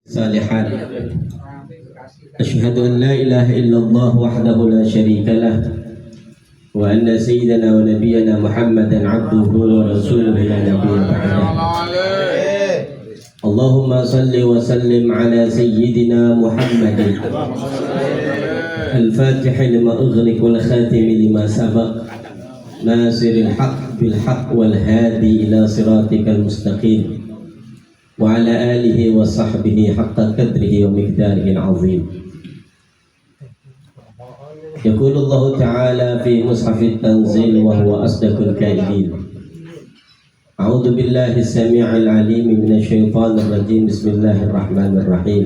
صالحات أشهد أن لا إله إلا الله وحده لا شريك له وأن سيدنا ونبينا محمدا عبده ورسوله لا نبي بعده اللهم صل وسلم على سيدنا محمد الفاتح لما أغلق والخاتم لما سبق ناصر الحق بالحق والهادي إلى صراطك المستقيم وعلى آله وصحبه حق قدره ومقداره العظيم. يقول الله تعالى في مصحف التنزيل وهو أصدق القائلين أعوذ بالله السميع العليم من الشيطان الرجيم بسم الله الرحمن الرحيم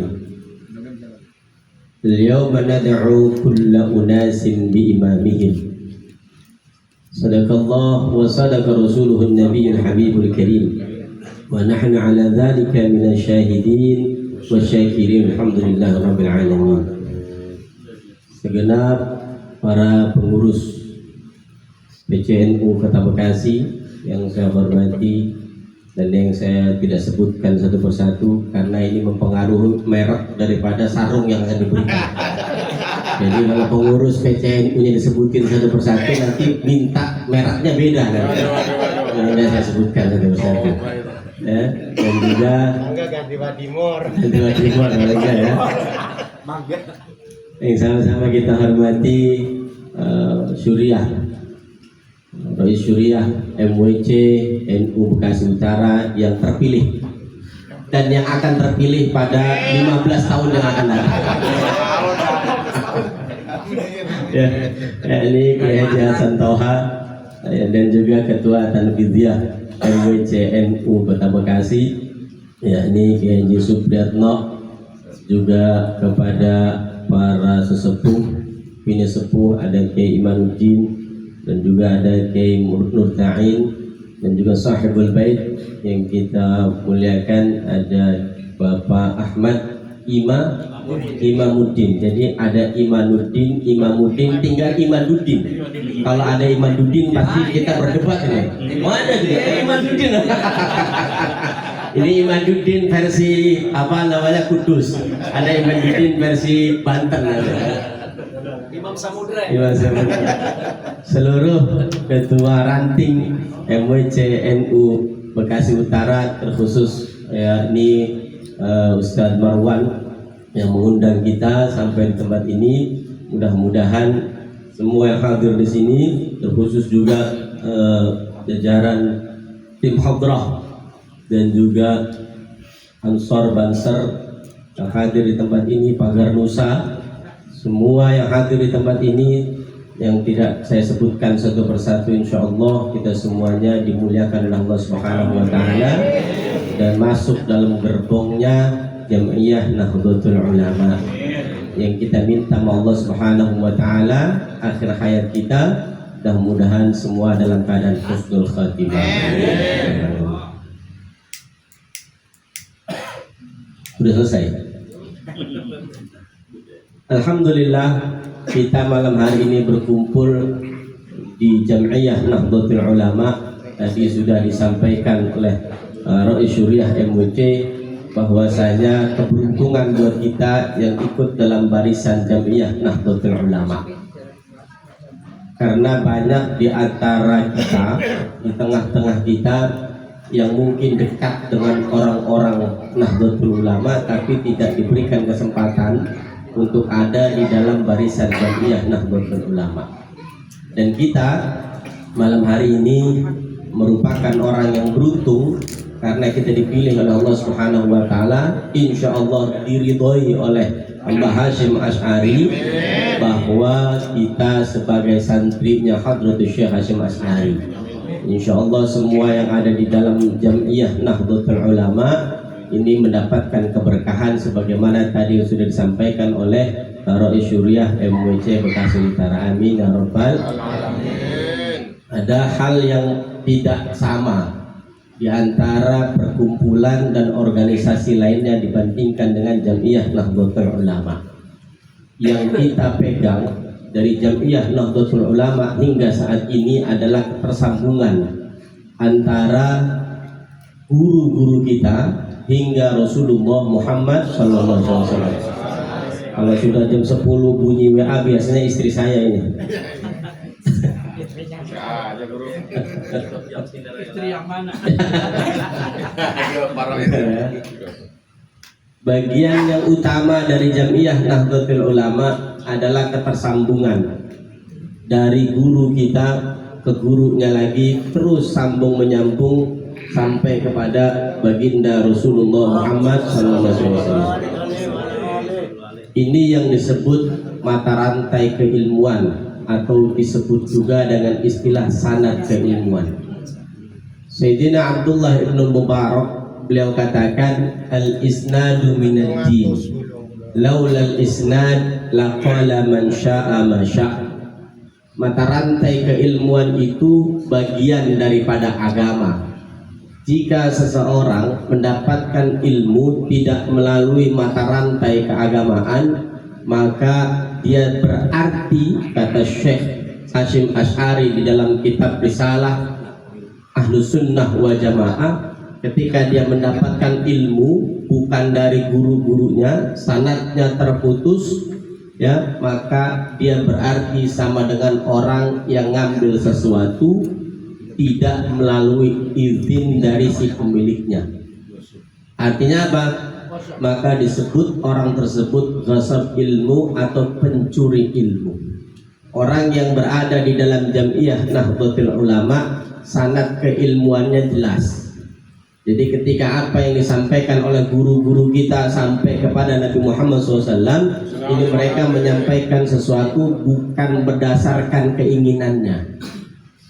اليوم ندعو كل أناس بإمامهم صدق الله وصدق رسوله النبي الحبيب الكريم ونحن على ذلك من الشاهدين والشاكرين alhamdulillah rabbil alamin. Segenap para pengurus PCNU Kota Bekasi yang saya hormati dan yang saya tidak sebutkan satu persatu karena ini mempengaruhi merek daripada sarung yang akan diberikan. Jadi kalau pengurus PCNU-nya disebutin satu persatu nanti minta mereknya beda kan? Nah, saya sebutkan satu persatu. Ya, dan juga ganti Wadimor mereka ya. Yang sama-sama kita hormati Syuriah, Rois Syuriah MWC NU Bekasi Utara yang terpilih dan yang akan terpilih pada 15 tahun yang akan datang. Ya, ini Kiai Haji Hasan Toha dan juga Ketua Tanfidiyah MWC NU Kota Bekasi, ya ini Kiai Haji Supriyatno, juga kepada para sesepuh, bini sepuh ada Kiai Imanuddin dan juga ada Kiai Nurtain dan juga Sahibul Bait yang kita muliakan ada Bapak Ahmad Imamuddin. Jadi ada Imamuddin, tinggal Imaduddin. Kalau ada Imaduddin pasti kita berdebat ini. Mana juga Imaduddin? Ini Imaduddin versi apa namanya Kudus. Ada Imaduddin versi Banten. Imam Samudra. Seluruh ketua ranting MWC NU Bekasi Utara terkhusus ya ini Ustadz Marwan yang mengundang kita sampai di tempat ini. Mudah-mudahan semua yang hadir di sini, terkhusus juga jajaran tim hadrah dan juga Ansor Banser yang hadir di tempat ini, Pagar Nusa, semua yang hadir di tempat ini yang tidak saya sebutkan satu persatu, insya Allah kita semuanya dimuliakan oleh Allah Subhanahu Wa Taala dan masuk dalam gerbongnya Jam'iyah Nahdlatul Ulama yang kita minta Allah Subhanahu Wa Taala akhir hayat kita mudah-mudahan semua dalam keadaan husnul khatimah. Sudah selesai. Alhamdulillah kita malam hari ini berkumpul di Jam'iyah Nahdlatul Ulama. Tadi sudah disampaikan oleh Rois Syuriah MWC bahwasanya keberuntungan buat kita yang ikut dalam barisan Jam'iyah Nahdlatul Ulama, karena banyak di antara kita, di tengah-tengah kita yang mungkin dekat dengan orang-orang Nahdlatul Ulama tapi tidak diberikan kesempatan untuk ada di dalam barisan Jam'iyah Nahdlatul Ulama. Dan kita malam hari ini merupakan orang yang beruntung karena kita dipilih oleh Allah Subhanahu Wa Taala, insya Allah diridhoi oleh Mbah Hashim Asy'ari bahwa kita sebagai santrinya Hadratus Syekh Hashim Asy'ari. Insya Allah semua yang ada di dalam Jam'iyah Nahdlatul Ulama ini mendapatkan keberkahan sebagaimana tadi yang sudah disampaikan oleh Rois Syuriah MWC Bekasi Utara. Amin ya rabbal alamin. Ada hal yang tidak sama di antara perkumpulan dan organisasi lainnya dibandingkan dengan Jam'iyah Nahdlatul Ulama. Yang kita pegang dari Jam'iyah Nahdlatul Ulama hingga saat ini adalah ketersambungan antara guru-guru kita hingga Rasulullah Muhammad Sallallahu Alaihi Wasallam. Kalau sudah jam 10 bunyi WA biasanya istri saya ini. Istri yang mana? Bagian yang utama dari Jam'iyah Nahdlatul Ulama adalah ketersambungan dari guru kita ke gurunya lagi, terus sambung menyambung sampai kepada baginda Rasulullah Muhammad SAW. Ini yang disebut mata rantai keilmuan atau disebut juga dengan istilah sanad keilmuan. Sayyidina Abdullah ibn Mubarak beliau katakan al-isnadu minad din, laula al-isnad laqala man syaa ma syaa. Mata rantai keilmuan itu bagian daripada agama. Jika seseorang mendapatkan ilmu tidak melalui mata rantai keagamaan, maka dia berarti, kata Syekh Hashim Asy'ari di dalam kitab Risalah Ahlus Sunnah wal Jamaah, ketika dia mendapatkan ilmu bukan dari guru-gurunya, sanadnya terputus, ya, maka dia berarti sama dengan orang yang ngambil sesuatu tidak melalui izin dari si pemiliknya. Artinya apa? Maka disebut orang tersebut ghasab ilmu atau pencuri ilmu. Orang yang berada di dalam Jam'iyah Nahdlatul Ulama, sanad keilmuannya jelas. Jadi ketika apa yang disampaikan oleh guru-guru kita sampai kepada Nabi Muhammad SAW, ini mereka menyampaikan sesuatu bukan berdasarkan keinginannya.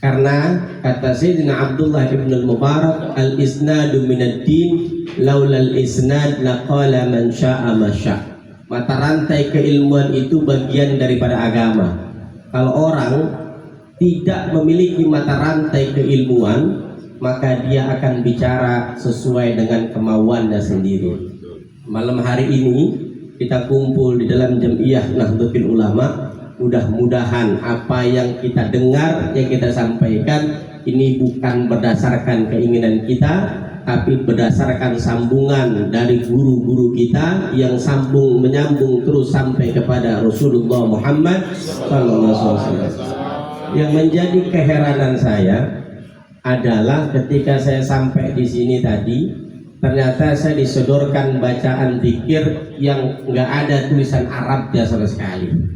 Karena kata Sayyidina Abdullah ibn al-Mubarak, al-isnadu minad din, laula al-isnad laqala man syaa ma syaa. Mata rantai keilmuan itu bagian daripada agama. Kalau orang tidak memiliki mata rantai keilmuan, maka dia akan bicara sesuai dengan kemauannya sendiri. Malam hari ini kita kumpul di dalam Jam'iyah Nahdlatul Ulama. Mudah-mudahan apa yang kita dengar, yang kita sampaikan ini bukan berdasarkan keinginan kita, tapi berdasarkan sambungan dari guru-guru kita yang sambung menyambung terus sampai kepada Rasulullah Muhammad SAW. Yang menjadi keheranan saya adalah ketika saya sampai di sini tadi, ternyata saya disodorkan bacaan zikir yang nggak ada tulisan Arabnya sama sekali.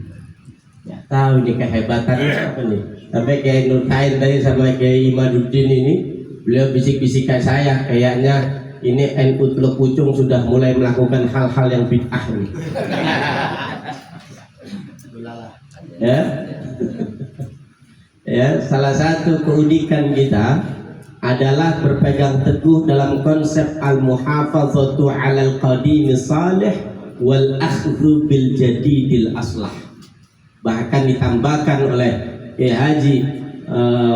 Ya, tahu ini kehebatannya apa nih? Sampai Kiai Nur Tain tadi sama Kiai Imaduddin ini, beliau bisik-bisikkan saya, kayaknya ini NU Teluk Pucung sudah mulai melakukan hal-hal yang bid'ah nih. Ya. Ya, salah satu keunikan kita adalah berpegang teguh dalam konsep al-muhafazatu 'alal qadim salih wal akhdhu bil jadidil aslah. Bahkan ditambahkan oleh Kiai Haji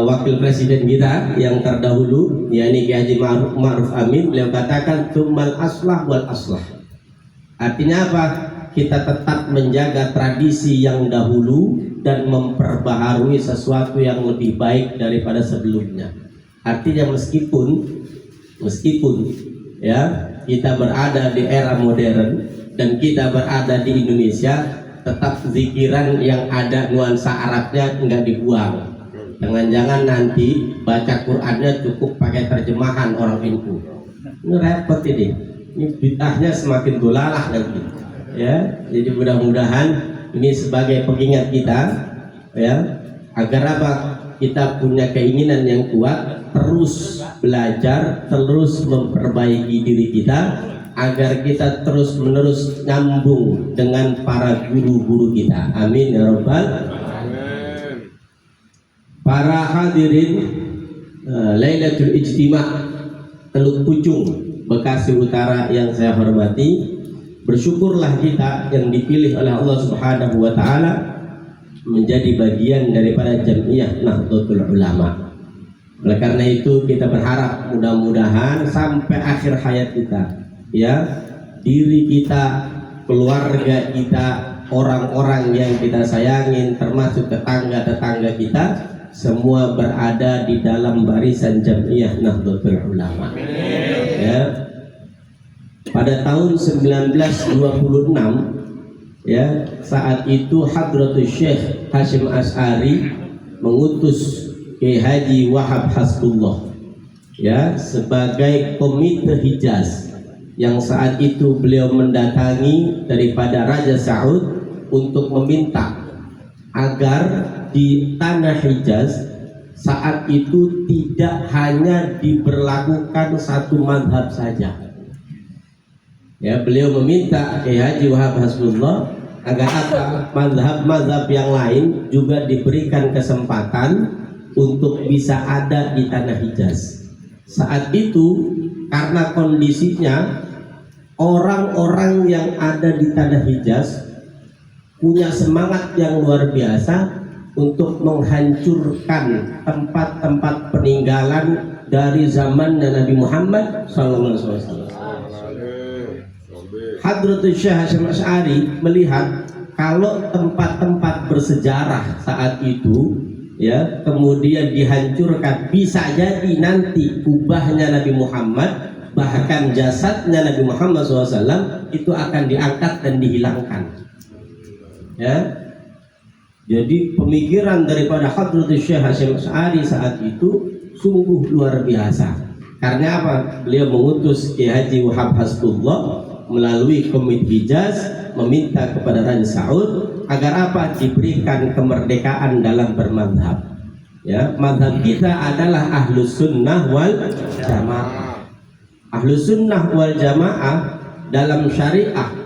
wakil presiden kita yang terdahulu, yakni Kiai Haji Ma'ruf Amin, beliau katakan tsummal aslah wal aslah. Artinya apa? Kita tetap menjaga tradisi yang dahulu dan memperbaharui sesuatu yang lebih baik daripada sebelumnya. Artinya meskipun ya kita berada di era modern dan kita berada di Indonesia, tetap zikiran yang ada nuansa Arabnya enggak dibuang. Jangan-jangan nanti baca Qur'annya cukup pakai terjemahan orang NU. Ini repot ini. Ini bid'ahnya semakin dolalah nanti. Ya, jadi mudah-mudahan ini sebagai pengingat kita, ya, agar apa? Kita punya keinginan yang kuat, terus belajar, terus memperbaiki diri kita, agar kita terus menerus nyambung dengan para guru-guru kita. Amin ya rabbal alamin. Para hadirin Lailatul Ijtima' Teluk Pucung, Bekasi Utara yang saya hormati, bersyukurlah kita yang dipilih oleh Allah Subhanahu wa taala menjadi bagian daripada Jam'iyah Nahdlatul Ulama. Oleh karena itu kita berharap mudah-mudahan sampai akhir hayat kita, ya, diri kita, keluarga kita, orang-orang yang kita sayangin, termasuk tetangga-tetangga kita, semua berada di dalam barisan Jam'iyah Nahdlatul Ulama. Ya. Pada tahun 1926 ya, saat itu Hadratus Syekh Hasyim Asy'ari mengutus Kiai Haji Wahab Hasbullah ya sebagai komite Hijaz, yang saat itu beliau mendatangi daripada Raja Saud untuk meminta agar di tanah Hijaz saat itu tidak hanya diberlakukan satu mazhab saja. Ya, beliau meminta Kiai Haji Wahab Hasbullah agar apa? Mazhab-mazhab yang lain juga diberikan kesempatan untuk bisa ada di tanah Hijaz. Saat itu karena kondisinya orang-orang yang ada di tanah Hijaz punya semangat yang luar biasa untuk menghancurkan tempat-tempat peninggalan dari zaman Nabi Muhammad SAW. Hadratus Syekh Hasyim Asy'ari melihat kalau tempat-tempat bersejarah saat itu ya kemudian dihancurkan, bisa jadi nanti kubahnya Nabi Muhammad, bahkan jasadnya Nabi Muhammad SAW itu akan diangkat dan dihilangkan. Ya, jadi pemikiran daripada Hadratus Syekh Hasyim Asy'ari saat itu sungguh luar biasa. Karena apa? Beliau mengutus Kiai Haji Wahab Hasbullah melalui Komite Hijaz meminta kepada Raja Saud agar apa? Diberikan kemerdekaan dalam bermadhab. Ya, madhab kita adalah Ahlus Sunnah wal Jamaah. Ahlus Sunnah wal Jamaah dalam syariah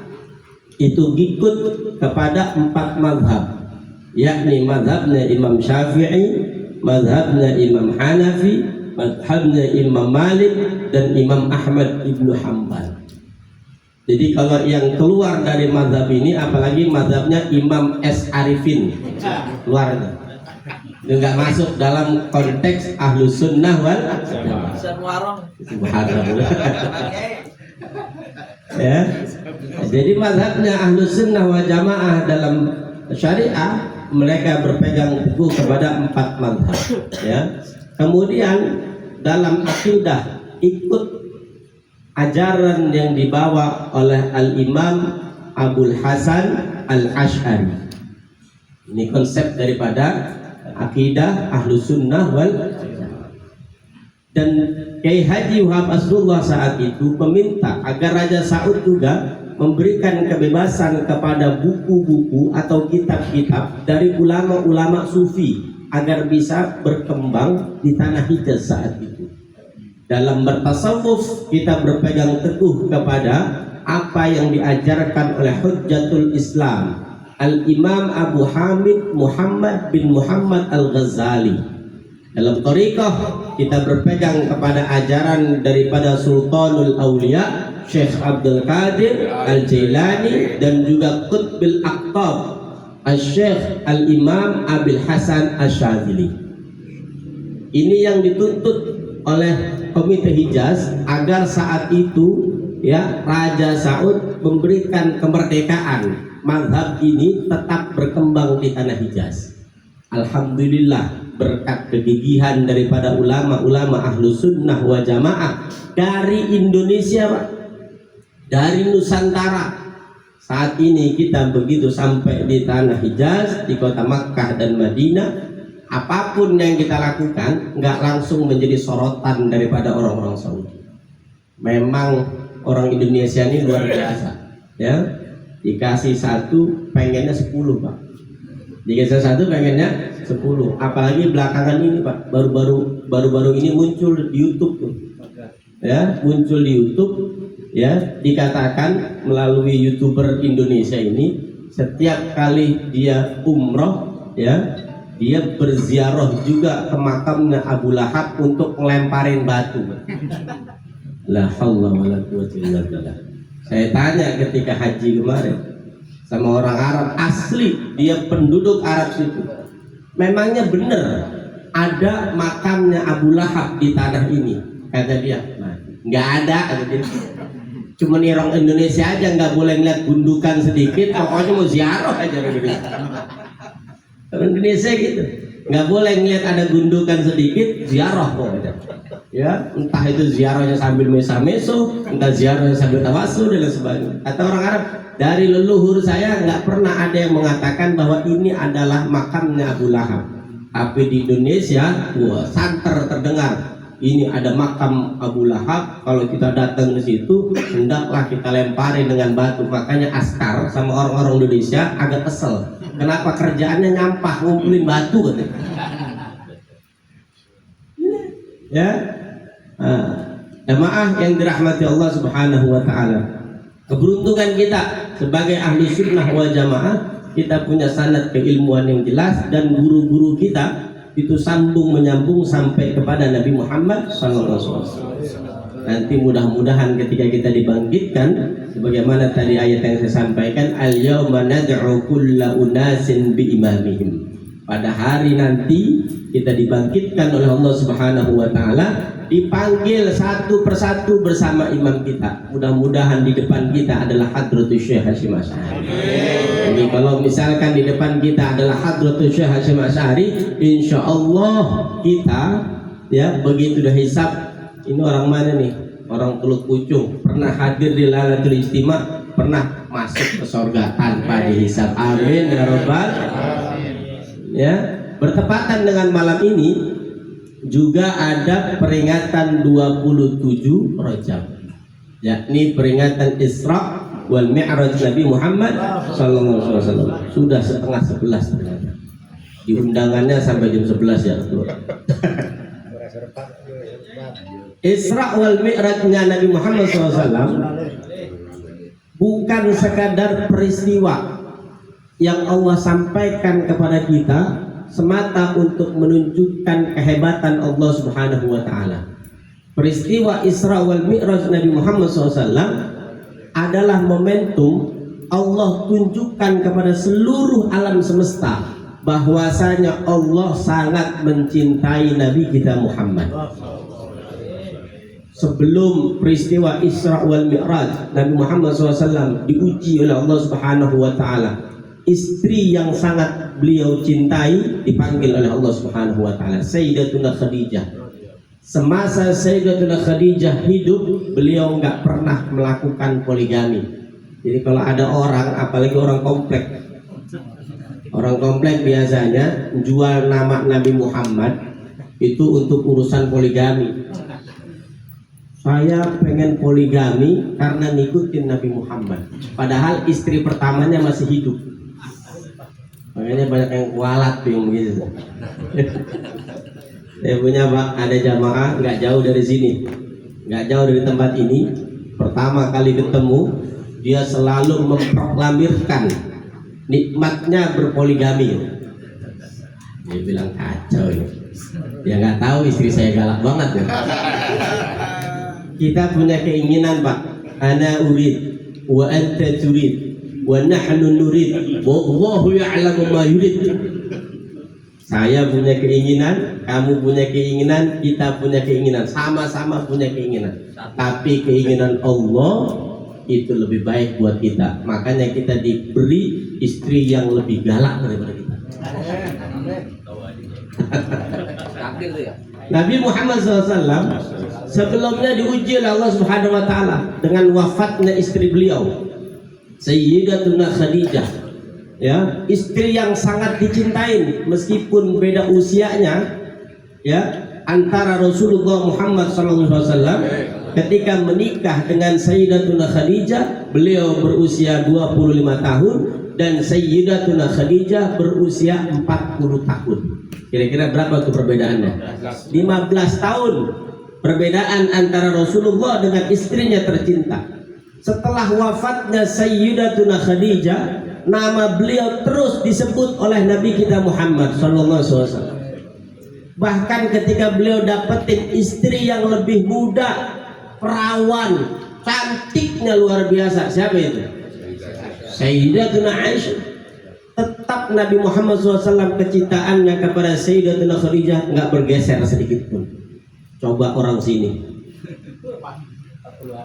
itu ikut kepada 4 madhab, yakni madhabnya Imam Syafi'i, madhabnya Imam Hanafi, madhabnya Imam Malik, dan Imam Ahmad ibnu Hanbal. Jadi kalau yang keluar dari mazhab ini, apalagi mazhabnya Imam S. Arifin, keluarnya itu nggak masuk dalam konteks Ahlus Sunnah wal Jamaah. Ya, jadi mazhabnya Ahlus Sunnah wal Jamaah dalam syariah mereka berpegang teguh kepada 4 mazhab. Ya, kemudian dalam akidah ikut ajaran yang dibawa oleh Al-Imam Abul Hasan Al-Asy'ari. Ini konsep daripada akidah Ahlus Sunnah wal Jamaah. Dan Kiai Haji Wahab Hasbullah saat itu meminta agar Raja Saud juga memberikan kebebasan kepada buku-buku atau kitab-kitab dari ulama-ulama sufi agar bisa berkembang di tanah Hijaz saat itu. Dalam bertasawuf kita berpegang teguh kepada apa yang diajarkan oleh Hujjatul Islam Al-Imam Abu Hamid Muhammad bin Muhammad Al-Ghazali. Dalam thariqah kita berpegang kepada ajaran daripada Sultanul Aulia Syekh Abdul Qadir Al-Jailani dan juga Qutbil Aqtab Al-Syekh Al-Imam Abil Hasan Asy-Syadzili. Ini yang dituntut oleh Komite Hijaz agar saat itu ya Raja Saud memberikan kemerdekaan mazhab ini tetap berkembang di tanah Hijaz. Alhamdulillah berkat kegigihan daripada ulama-ulama Ahlus Sunnah wal Jamaah dari Indonesia, Pak, dari Nusantara. Saat ini kita begitu sampai di tanah Hijaz, di kota Makkah dan Madinah, apapun yang kita lakukan nggak langsung menjadi sorotan daripada orang-orang Saudi. Memang orang Indonesia ini luar biasa, ya. Dikasih 1 pengennya 10, Pak. Dikasih 1 pengennya 10. Apalagi belakangan ini, Pak, baru-baru ini muncul di YouTube tuh. Ya, muncul di YouTube, ya, dikatakan melalui YouTuber Indonesia ini setiap kali dia umroh, ya, dia berziarah juga ke makamnya Abu Lahab untuk ngelemparin batu. La haula wala quwwata illa billah. Saya tanya ketika haji kemarin sama orang Arab asli, dia penduduk Arab situ. Memangnya benar ada makamnya Abu Lahab di tanah ini? Kata dia, nah, nggak ada. Cuma orang Indonesia aja nggak boleh ngeliat gundukan sedikit, pokoknya mau ziarah aja gitu. Orang Indonesia gitu, nggak boleh ngeliat ada gundukan sedikit, ziarah pokoknya. Ya, entah itu ziarahnya sambil mesa-meso, entah ziarahnya sambil tawasul dan lain sebagainya. Atau orang Arab, dari leluhur saya nggak pernah ada yang mengatakan bahwa ini adalah makamnya Abu Lahab. Tapi di Indonesia, wah, santer terdengar. Ini ada makam Abu Lahab. Kalau kita datang ke situ, hendaklah kita lempari dengan batu. Makanya askar sama orang-orang Indonesia agak kesel. Kenapa kerjaannya nyampah ngumpulin batu katanya. Ya, jamaah yang dirahmati Allah Subhanahu wa taala. Keberuntungan kita sebagai ahli sunnah wal jamaah, kita punya sanad keilmuan yang jelas dan guru-guru kita itu sambung menyambung sampai kepada Nabi Muhammad SAW. Nanti mudah-mudahan ketika kita dibangkitkan, sebagaimana tadi ayat yang saya sampaikan, al-yawma nad'u kulla unasin bi imamihim. Pada hari nanti kita dibangkitkan oleh Allah Subhanahu wa taala, dipanggil satu persatu bersama imam kita. Mudah-mudahan di depan kita adalah Hadratus Syekh Hasyim Asy'ari. Jadi kalau misalkan di depan kita adalah Hadratus Syekh Hasyim Asy'ari, insyaallah kita ya begitu dah hisab. Ini orang mana nih? Orang Teluk Pucung, pernah hadir di Lailatul Istima, pernah masuk ke surga tanpa dihisab. Amin ya rabbal alamin. Ya, bertepatan dengan malam ini juga ada peringatan 27 Rajab, yakni peringatan Isra wal Mi'raj Nabi Muhammad sallallahu alaihi wasallam. Sudah setengah 11 ternyata. Di undangannya sampai jam 11 ya. Isra wal Mi'rajnya Nabi Muhammad SAW bukan sekadar peristiwa yang Allah sampaikan kepada kita semata untuk menunjukkan kehebatan Allah Subhanahu wa taala. Peristiwa Isra wal Mi'raj Nabi Muhammad SAW adalah momentum Allah tunjukkan kepada seluruh alam semesta bahwasanya Allah sangat mencintai Nabi kita Muhammad. Sebelum peristiwa Isra wal Mi'raj, Nabi Muhammad SAW diuji oleh Allah Subhanahu wa taala. Istri yang sangat beliau cintai dipanggil oleh Allah Subhanahu wa taala, Sayyidatuna Khadijah. Semasa Sayyidatuna Khadijah hidup, beliau nggak pernah melakukan poligami. Jadi kalau ada orang, apalagi orang komplek biasanya jual nama Nabi Muhammad itu untuk urusan poligami. Saya pengen poligami karena ngikutin Nabi Muhammad, padahal istri pertamanya masih hidup. Makanya banyak yang kualat yang gitu. Saya punya Pak, ada jamaah nggak jauh dari sini, nggak jauh dari tempat ini. Pertama kali ketemu, dia selalu memproklamirkan nikmatnya berpoligami. Dia bilang kacau ya. Dia nggak tahu istri saya galak banget ya. Kita punya keinginan Pak, ana urid wa anta turid wa nahnu nurid wallahu ya'lamu ma yurid. Saya punya keinginan, kamu punya keinginan, kita punya keinginan, sama-sama punya keinginan. Tapi keinginan Allah itu lebih baik buat kita. Makanya kita diberi istri yang lebih galak daripada kita. Nabi Muhammad SAW sebelumnya diuji oleh Allah Subhanahu wa taala dengan wafatnya istri beliau, Sayyidatuna Khadijah. Ya, istri yang sangat dicintai meskipun beda usianya ya antara Rasulullah Muhammad SAW ketika menikah dengan Sayyidatuna Khadijah, beliau berusia 25 tahun dan Sayyidatuna Khadijah berusia 40 tahun. Kira-kira berapa tuh perbedaannya? 15 tahun perbedaan antara Rasulullah dengan istrinya tercinta. Setelah wafatnya Sayyidatuna Khadijah, nama beliau terus disebut oleh Nabi kita Muhammad SAW. Bahkan ketika beliau dapetin istri yang lebih muda, perawan, cantiknya luar biasa. Siapa itu? Sayyidatuna Aisyah. Tetap Nabi Muhammad SAW kecintaannya kepada Sayyidatuna Khadijah nggak bergeser sedikit pun. Coba orang sini,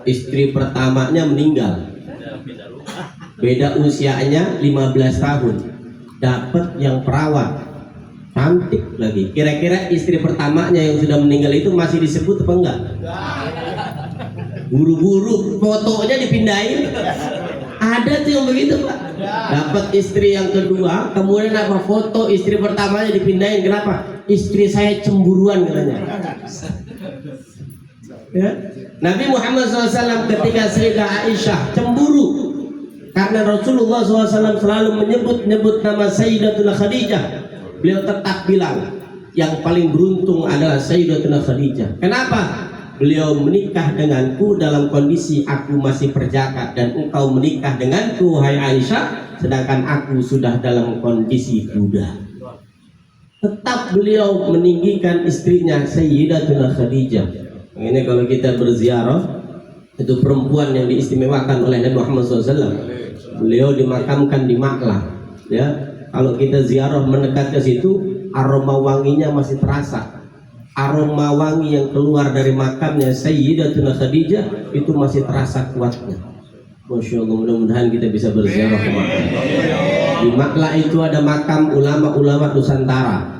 istri pertamanya meninggal, beda usianya 15 tahun, dapat yang perawan, cantik lagi. Kira-kira istri pertamanya yang sudah meninggal itu masih disebut apa enggak? Buru-buru fotonya dipindahin. Ada tuh yang begitu Pak. Dapat istri yang kedua, kemudian apa, foto istri pertamanya dipindahin. Kenapa? Istri saya cemburuan katanya. Ya. Nabi Muhammad SAW ketika Sayyidah Aisyah cemburu karena Rasulullah SAW selalu menyebut nama Sayyidatuna Khadijah, beliau tetap bilang yang paling beruntung adalah Sayyidatuna Khadijah. Kenapa? Beliau menikah denganku dalam kondisi aku masih perjaka, dan engkau menikah denganku hai Aisyah sedangkan aku sudah dalam kondisi budak. Tetap beliau meninggikan istrinya Sayyidatuna Khadijah. Ini kalau kita berziarah, itu perempuan yang diistimewakan oleh Nabi Muhammad SAW. Beliau dimakamkan di Maklah. Ya, kalau kita ziarah mendekat ke situ, aroma wanginya masih terasa. Aroma wangi yang keluar dari makamnya Sayyidatuna Khadijah itu masih terasa kuatnya. Masya Allah, mudah-mudahan kita bisa berziarah ke Maklah. Di Maklah itu ada makam ulama-ulama Nusantara.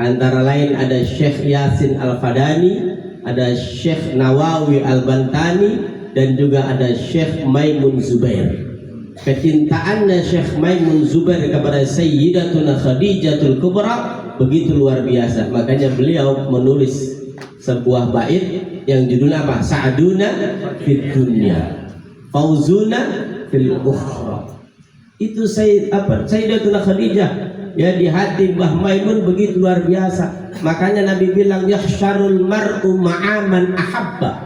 Antara lain ada Syekh Yasin Al-Fadani, ada Syekh Nawawi Al-Bantani, dan juga ada Syekh Maimun Zubair. Kecintaannya Syekh Maimun Zubair kepada Sayyidatuna Khadijatul Kubra begitu luar biasa. Makanya beliau menulis sebuah bait yang judulnya apa? Sa'aduna fid dunya, fauzuna fil ukhra. Itu Sayyidatuna Khadijah ya, di hati Mbah Maimun begitu luar biasa. Makanya Nabi bilang yahsyarul mar'u ma'aman ahabba.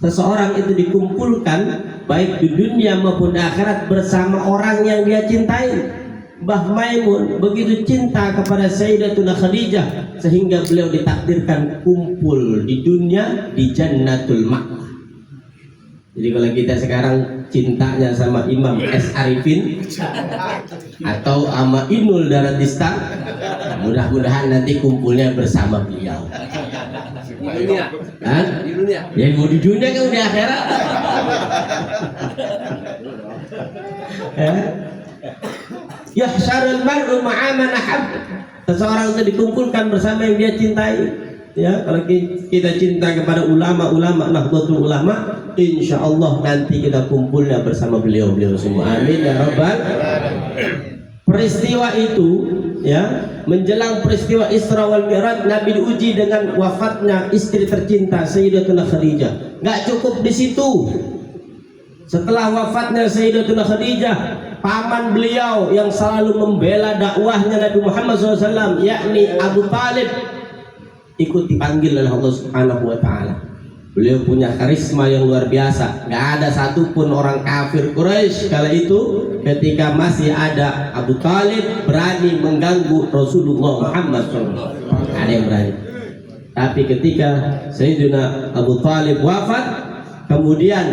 Seseorang itu dikumpulkan baik di dunia maupun di akhirat bersama orang yang dia cintai. Mbah Maimun begitu cinta kepada Sayyidatuna Khadijah sehingga beliau ditakdirkan kumpul di dunia di Jannatul Ma'wa. Jadi kalau kita sekarang cintanya sama Imam S. Arifin atau sama Inul Daratista, mudah-mudahan nanti kumpulnya bersama beliau. Di dunia. Hah? Di dunia. Ya mau di dunia kan di akhirat. Yahsyarul mar'u ma'aman ahab. Seseorang itu dikumpulkan bersama yang dia cintai. Ya, kalau kita cinta kepada ulama-ulama Nahdlatul Ulama, insya Allah nanti kita kumpulnya bersama beliau-beliau semua. Amin ya rabbal. Peristiwa itu ya, menjelang peristiwa Isra wal Mi'raj, Nabi diuji dengan wafatnya istri tercinta Sayyidatuna Khadijah. Gak cukup di situ. Setelah wafatnya Sayyidatuna Khadijah, paman beliau yang selalu membela dakwahnya Nabi Muhammad SAW, yakni Abu Talib, ikut dipanggil oleh Allah Subhanahu wa Ta'ala. Beliau punya karisma yang luar biasa. Gak ada satupun orang kafir Quraisy kala itu ketika masih ada Abu Talib berani mengganggu Rasulullah Muhammad SAW. Ada yang berani. Tapi ketika Sayyidina Abu Talib wafat, kemudian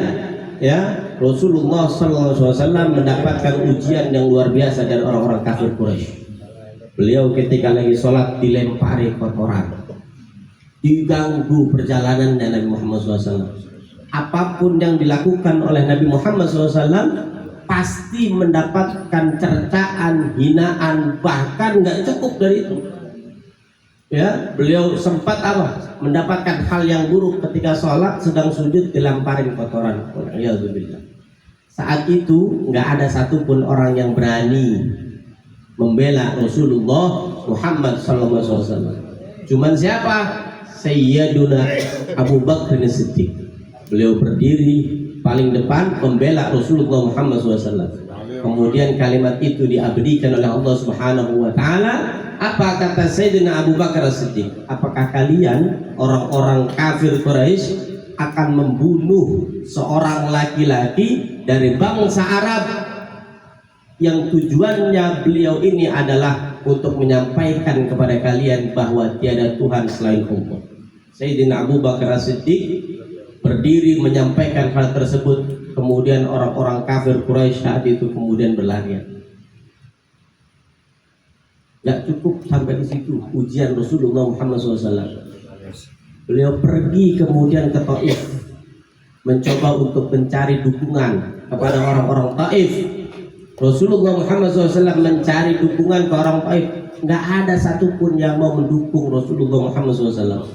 ya Rasulullah SAW mendapatkan ujian yang luar biasa dari orang-orang kafir Quraisy. Beliau ketika lagi sholat dilempari kotoran, diganggu perjalanan Nabi Muhammad SAW. Apapun yang dilakukan oleh Nabi Muhammad SAW pasti mendapatkan cercaan, hinaan, bahkan nggak cukup dari itu. Ya, beliau sempat apa? Mendapatkan hal yang buruk ketika sholat sedang sujud dilemparin kotoran. Alhamdulillah. Saat itu nggak ada satupun orang yang berani membela Rasulullah Muhammad SAW. Cuman siapa? Sayyiduna Abu Bakar As-Siddiq. Beliau berdiri paling depan membela Rasulullah Muhammad SAW. Kemudian kalimat itu diabadikan oleh Allah Subhanahu wa Ta'ala. Apa kata Sayyidina Abu Bakar As-Siddiq? Apakah kalian orang-orang kafir Quraisy akan membunuh seorang laki-laki dari bangsa Arab yang tujuannya beliau ini adalah untuk menyampaikan kepada kalian bahwa tiada Tuhan selain Allah? Sayyidina Abu Bakar As-Siddiq berdiri menyampaikan hal tersebut. Kemudian orang-orang kafir Quraisy saat itu kemudian berlarian. Gak cukup sampai di situ ujian Rasulullah Muhammad SAW. Beliau pergi kemudian ke Taif, mencoba untuk mencari dukungan kepada orang-orang Taif. Rasulullah Muhammad SAW mencari dukungan ke orang Taif. nggak ada satupun yang mau mendukung Rasulullah Muhammad SAW.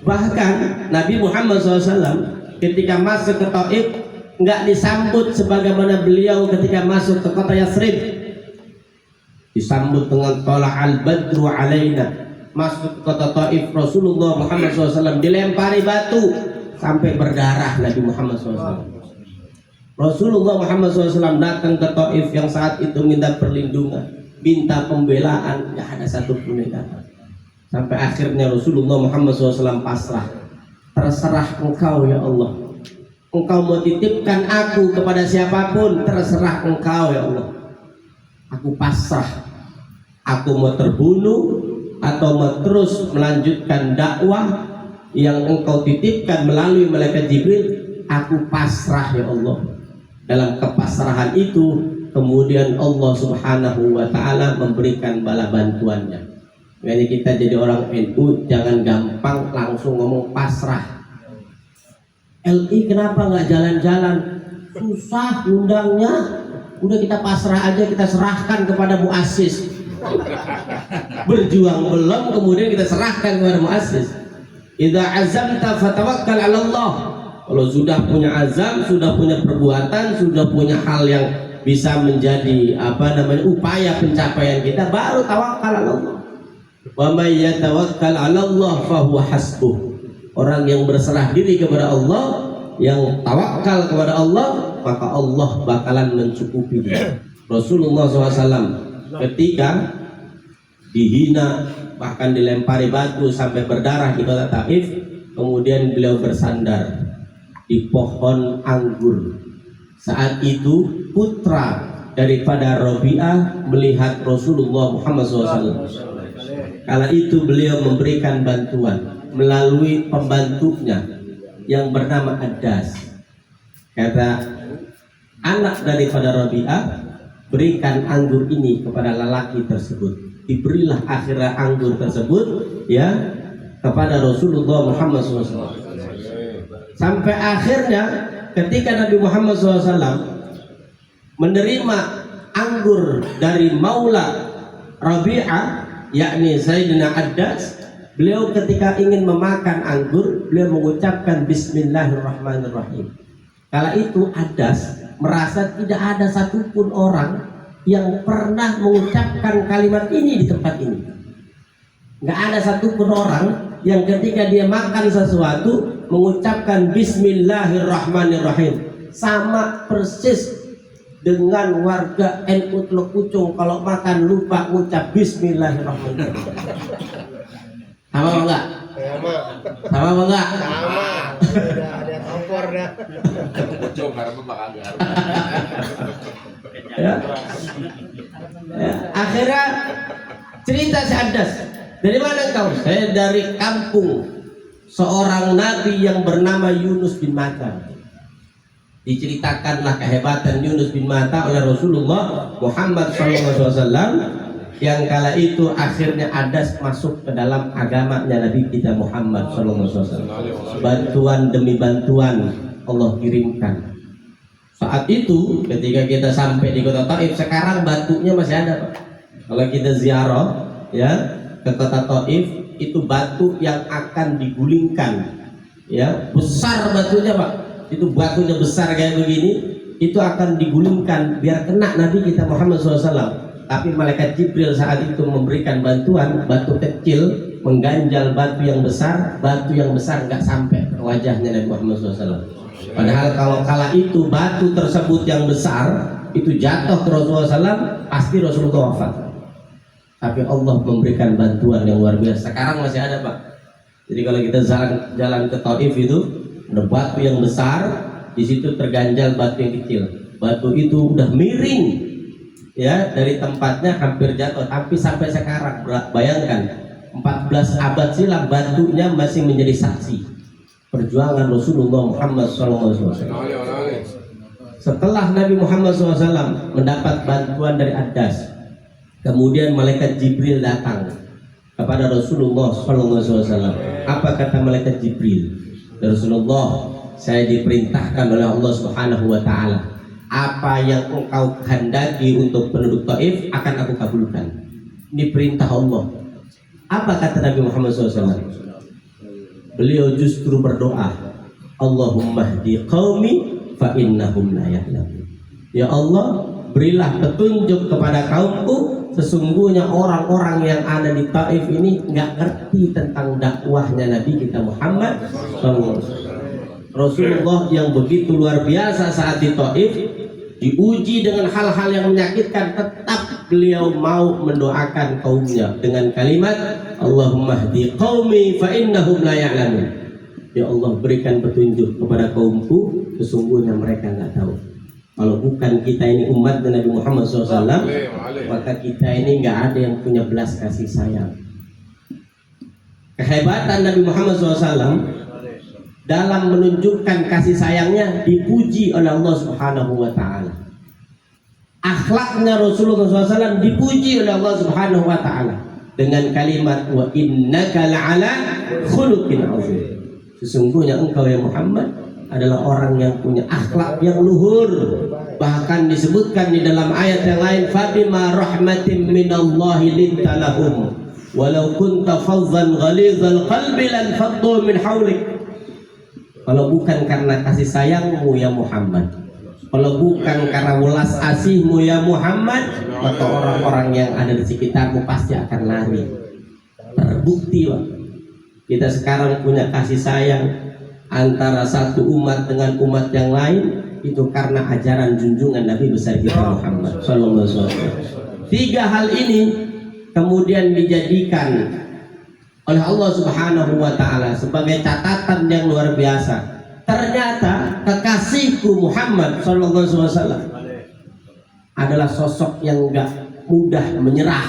Bahkan Nabi Muhammad SAW ketika masuk ke Taif nggak disambut sebagaimana beliau ketika masuk ke kota Yathrib. Disambut dengan tala'al badru alaina. Masuk ke kota Taif, Rasulullah Muhammad SAW dilempari batu sampai berdarah Nabi Muhammad SAW. Rasulullah Muhammad SAW datang ke Taif yang saat itu minta perlindungan, minta pembelaan, nggak ada satupun yang datang. Sampai akhirnya Rasulullah Muhammad SAW pasrah. Terserah engkau ya Allah. Engkau mau titipkan aku kepada siapapun, terserah engkau ya Allah. Aku pasrah. Aku mau terbunuh atau mau terus melanjutkan dakwah yang engkau titipkan melalui malaikat Jibril. Aku pasrah ya Allah. Dalam kepasrahan itu kemudian Allah Subhanahu wa ta'ala memberikan bala bantuannya. Jadi kita jadi orang NU jangan gampang langsung ngomong pasrah. LI kenapa nggak jalan-jalan? Susah undangnya. Udah kita pasrah aja, kita serahkan kepada muassis. Berjuang belum kemudian kita serahkan kepada muassis. Idza azamta fatawakkal 'ala Allah. Kalau sudah punya azam, sudah punya perbuatan, sudah punya hal yang bisa menjadi upaya pencapaian kita, baru tawakal ala Allah. Wa may yatawakkal ala Allah fahuwa hasbuh. Orang yang berserah diri kepada Allah, yang tawakal kepada Allah, maka Allah bakalan mencukupi dia. Rasulullah SAW ketika dihina bahkan dilempari batu sampai berdarah di kota Taif, kemudian beliau bersandar di pohon anggur. Saat itu putra daripada Rabi'ah melihat Rasulullah Muhammad SAW. Kala itu beliau memberikan bantuan melalui pembantunya yang bernama Adas. Kata anak daripada Rabi'ah, berikan anggur ini kepada lelaki tersebut. Diberilah akhirnya anggur tersebut ya kepada Rasulullah Muhammad SAW. Sampai akhirnya ketika Nabi Muhammad SAW menerima anggur dari Maula Rabi'ah, yakni Sayyidina Adas, beliau ketika ingin memakan anggur, beliau mengucapkan Bismillahirrahmanirrahim. Kala itu Adas merasa tidak ada satupun orang yang pernah mengucapkan kalimat ini di tempat ini. Nggak ada satupun orang yang ketika dia makan sesuatu mengucapkan Bismillahirrahmanirrahim. Sama persis dengan warga NU Teluk Pucung kalau makan lupa ngucap Bismillahirrahmanirrahim. Sama enggak? Sama enggak? Sama. Udah ada kompor dah. Pucung karena bakal Ya. Akhirnya cerita si Adas, dari mana kau? Saya dari kampung seorang nabi yang bernama Yunus bin Matta. Diceritakanlah kehebatan Yunus bin Matta oleh Rasulullah Muhammad SAW, yang kala itu akhirnya Adas masuk ke dalam agamanya Nabi kita Muhammad SAW. Bantuan demi bantuan Allah kirimkan. Saat itu ketika kita sampai di kota Taif, sekarang batunya masih ada Pak. Kalau kita ziarah ya ke kota Taif, itu batu yang akan digulingkan ya, besar batunya Pak. Itu batunya besar kayak begini, itu akan digulingkan biar kena Nabi kita Muhammad SAW. Tapi malaikat Jibril saat itu memberikan bantuan, batu kecil mengganjal batu yang besar nggak sampai ke wajahnya Nabi Muhammad SAW. Padahal kalau kala itu batu tersebut yang besar itu jatuh ke Rasulullah SAW, pasti Rasulullah wafat. Tapi Allah memberikan bantuan yang luar biasa. Sekarang masih ada Pak. Jadi kalau kita jalan ke Taif itu ada batu yang besar, di situ terganjal batu yang kecil. Batu itu udah miring ya dari tempatnya, hampir jatuh. Tapi sampai sekarang bayangkan 14 abad silam batunya masih menjadi saksi perjuangan Rasulullah Muhammad SAW. Setelah Nabi Muhammad SAW mendapat bantuan dari Adas, kemudian malaikat Jibril datang kepada Rasulullah SAW. Apa kata malaikat Jibril? Rasulullah, saya diperintahkan oleh Allah Subhanahu wa Ta'ala, apa yang engkau kehendaki untuk penduduk Taif akan aku kabulkan. Ini perintah Allah. Apa kata Nabi Muhammad SAW? Beliau justru berdoa, Allahumma hdi qaumi fa innahum la ya'lamun. Ya Allah, berilah petunjuk kepada kaumku. Sesungguhnya orang-orang yang ada di Taif ini nggak ngerti tentang dakwahnya Nabi kita Muhammad SAW. Rasulullah yang begitu luar biasa saat di Taif, diuji dengan hal-hal yang menyakitkan, tetap beliau mau mendoakan kaumnya dengan kalimat Allahumma hdi qaumi fa innahum la ya'lamun. Ya Allah, berikan petunjuk kepada kaumku, sesungguhnya mereka nggak tahu. Kalau bukan kita ini umat Nabi Muhammad SAW, maka kita ini nggak ada yang punya belas kasih sayang. Kehebatan Nabi Muhammad SAW dalam menunjukkan kasih sayangnya dipuji oleh Allah Subhanahu wa Ta'ala. Akhlaknya Rasulullah SAW dipuji oleh Allah Subhanahu wa Ta'ala dengan kalimat wa innaka la'ala khuluqin azim. Sesungguhnya engkau ya Muhammad adalah orang yang punya akhlak yang luhur. Bahkan disebutkan di dalam ayat yang lain, fabima rahmatin minallahi linta lahum walau kunta fadhan ghalizal qalbi lan faddu min hawlik. Kalau bukan karena kasih sayangmu ya Muhammad, kalau bukan karena welas asihmu ya Muhammad, maka orang-orang yang ada di sekitarmu pasti akan lari. Terbukti Pak, kita sekarang punya kasih sayang antara satu umat dengan umat yang lain itu karena ajaran junjungan Nabi besar kita Muhammad sallallahu alaihi wasallam. Tiga hal ini kemudian dijadikan oleh Allah Subhanahu wa Ta'ala sebagai catatan yang luar biasa. Ternyata kekasihku Muhammad sallallahu alaihi wasallam adalah sosok yang enggak mudah menyerah,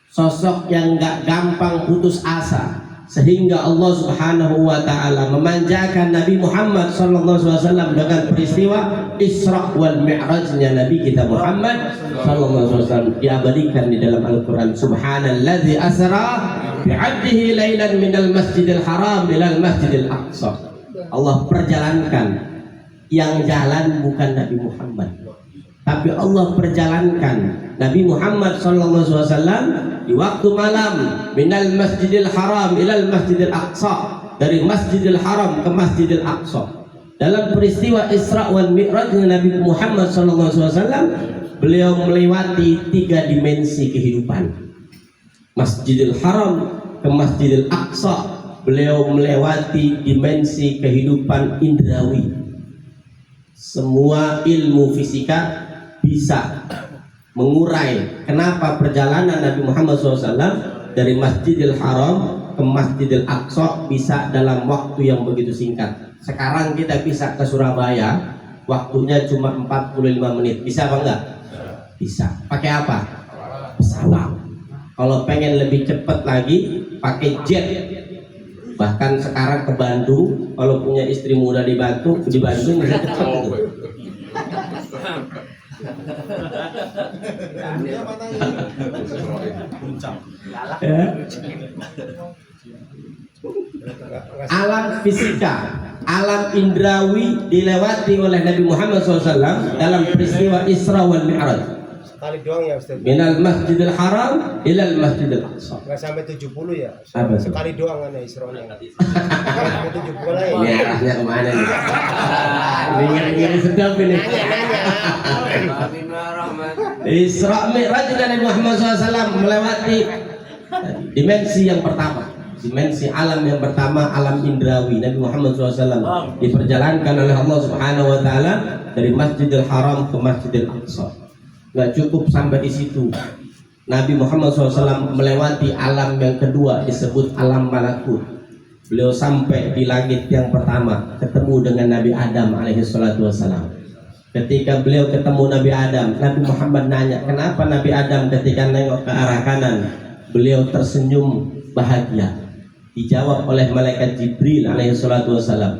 sosok yang enggak gampang putus asa, sehingga Allah Subhanahu wa Ta'ala memanjakan Nabi Muhammad sallallahu alaihi wasallam dengan peristiwa Isra wal Mi'rajnya Nabi kita Muhammad sallallahu alaihi wasallam, diabadikan di dalam Al-Qur'an. Subhanallazi asra bi'abdihi lailan minal masjidil haram ilal masjidil aqsa. Allah perjalankan, yang jalan bukan Nabi Muhammad, tapi Allah perjalankan Nabi Muhammad sallallahu alaihi wasallam di waktu malam minal masjidil haram ilal masjidil aqsa, dari masjidil haram ke masjidil aqsa. Dalam peristiwa Isra wal Mi'raj Nabi Muhammad sallallahu alaihi wasallam, beliau melewati tiga dimensi kehidupan. Masjidil haram ke masjidil aqsa, beliau melewati dimensi kehidupan indrawi. Semua ilmu fisika bisa mengurai kenapa perjalanan Nabi Muhammad SAW dari Masjidil Haram ke Masjidil Aqsa bisa dalam waktu yang begitu singkat. Sekarang kita bisa ke Surabaya, waktunya cuma 45 menit. Bisa apa enggak? Bisa. Pakai apa? Pesawat. Kalau pengen lebih cepat lagi, pakai jet. Bahkan sekarang ke Bandung, kalau punya istri muda di Bandung bisa cepat gitu. Ya. Alam fisika, alam indrawi dilewati oleh Nabi Muhammad SAW dalam peristiwa Isra wal Mi'raj. Sekali doang ya Ustaz. Minal Masjidil Haram ilal Masjidil Aqsa. Enggak sampai 70 ya. Apa? Sekali doang kan ya Isra-nya. Sampai 70 lah ya. Ini arahnya kemana nih? Ini sedap ini. Isra Mi'raj Nabi Muhammad SAW melewati dimensi yang pertama, dimensi alam yang pertama, alam indrawi. Nabi Muhammad SAW diperjalankan oleh Allah Subhanahu wa Ta'ala dari Masjidil Haram ke Masjidil Aqsa. Gak cukup sampai di situ. Nabi Muhammad SAW melewati alam yang kedua, disebut alam malakut. Beliau sampai di langit yang pertama, ketemu dengan Nabi Adam alaihissalatu wassalam. Ketika beliau ketemu Nabi Adam, Nabi Muhammad nanya, kenapa Nabi Adam ketika nengok ke arah kanan beliau tersenyum bahagia? Dijawab oleh malaikat Jibril alaihissalatu wassalam,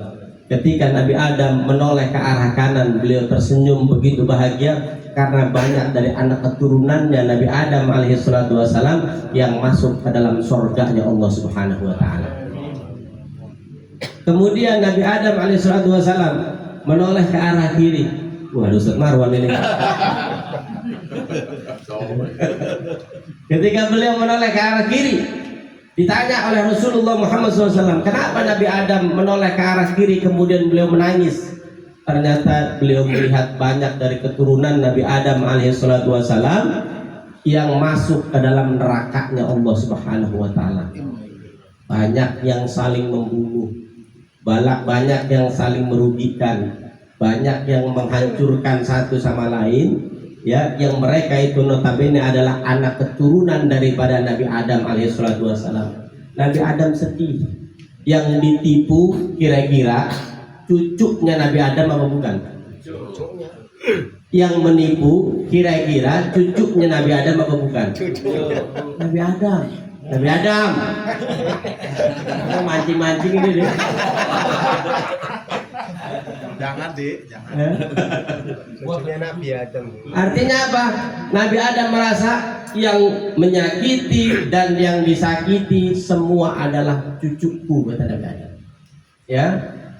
ketika Nabi Adam menoleh ke arah kanan beliau tersenyum begitu bahagia karena banyak dari anak keturunannya Nabi Adam alaihissalatu wassalam yang masuk ke dalam surganya Allah Subhanahu wa Ta'ala. Kemudian Nabi Adam alaihissalatu wassalam menoleh ke arah kiri. Waduh, Ustaz Marwan ini. Ketika beliau menoleh ke arah kiri, ditanya oleh Rasulullah Muhammad SAW, kenapa Nabi Adam menoleh ke arah kiri kemudian beliau menangis? Ternyata beliau melihat banyak dari keturunan Nabi Adam alaihissalatu wassalam yang masuk ke dalam nerakanya Allah Subhanahu wa taala. Banyak yang saling membunuh, banyak yang saling merugikan, banyak yang menghancurkan satu sama lain, ya, yang mereka itu notabene adalah anak keturunan daripada Nabi Adam alaihissalatu wassalam. Nabi Adam sedih, yang ditipu kira-kira cucunya Nabi Adam apa bukan? Cucunya. Yang menipu kira-kira cucunya Nabi Adam apa bukan? Nabi Adam. Nabi Adam. Mancing-mancing ini deh. Jangan deh, jangan. Cucunya Nabi Adam. Artinya apa? Nabi Adam merasa yang menyakiti dan yang disakiti semua adalah cucuku, kata Nabi Adam. Ya,